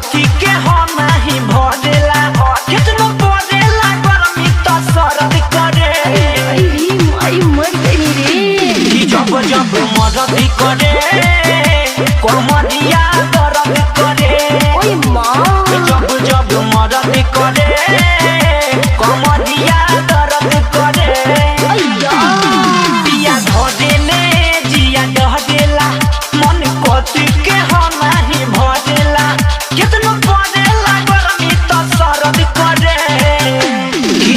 कथी के हो नहीं भरेला कितनो पड़ेला गरमी तो सरद करे आई मर गई रे जब जब मदद करे कमरिया दर्द करे ओए माँ जब जब मदद करे कमरिया दर्द करे पिया धरेले जिया डहरेला मन कथी के हो नहीं भरेला कितनो पड़ेला गरमी तो सरद करे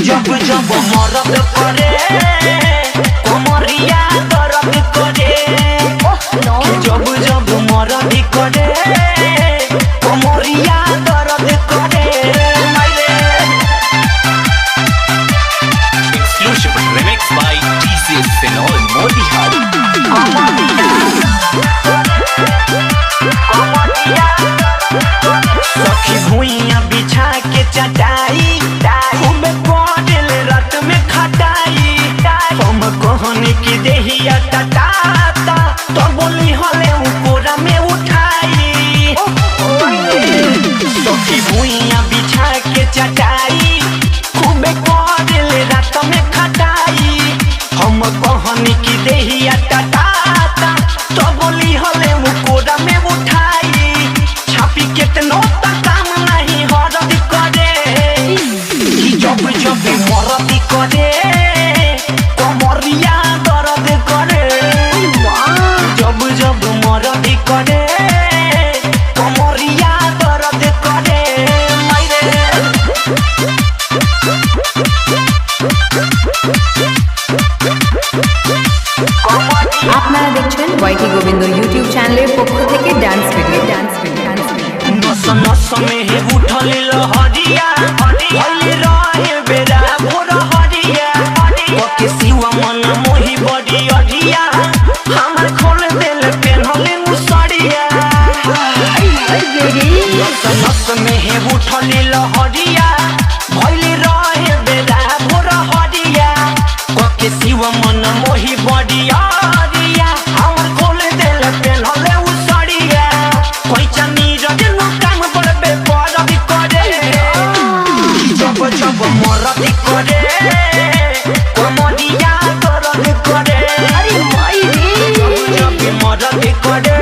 जब जब मदद करे कमरिया दर्द करे जब जब मदद करे कमरिया दर्द करे Exclusive remix by TCS Senol Motihari. सखी भुइया बिछा के चटाई खूब पड़ल रात में खटाई हम कहनी की देहिया टटाता तो बोली हले ऊपर में उठाई सखी भुइया बिछा के चटाई खूब पड़ल रात में खटाई हम कहनी की देहिया टटाता तो बोली हले ऊपर में उठाई छापी कितनो तक काम नहीं हरद करे जब जब मरद करे कमरिया दर्द करे जब जब मरद करे कमरिया दर्द करे আপনারা দেখছেন ওয়াইটি গোবিন্দ ইউটিউব চ্যানেলের পক্ষ থেকে ডান্স ভিডিও नस नस में है उठल लहरिया भइल रहे बेरा भोर हरिया ओके सिवा मन मोहि बड़ी अढ़िया हमर खोल देल पेनहले मुसड़िया नस नस में है उठल लहरिया भइल रहे बेरा भोर हरिया ओके सिवा मन मोहि बड़ी अढ़िया हमर खोल देल पेनहले मुसड़िया कोई चनी रजनो काम पड़बे परद करे जब जब मरद करे कमरिया दर्द करे अरे माई रे जब मरद करे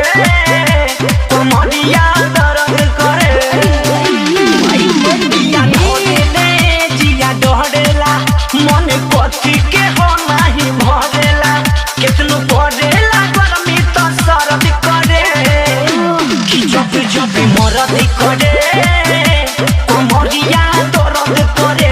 कमरिया दर्द करे जिया धरेले जिया डहरेला मन कथी के हो नहीं भरेला कितनो पड़ेला गरमी तो सरद करे जब जब मरद करे कमरिया दर्द करे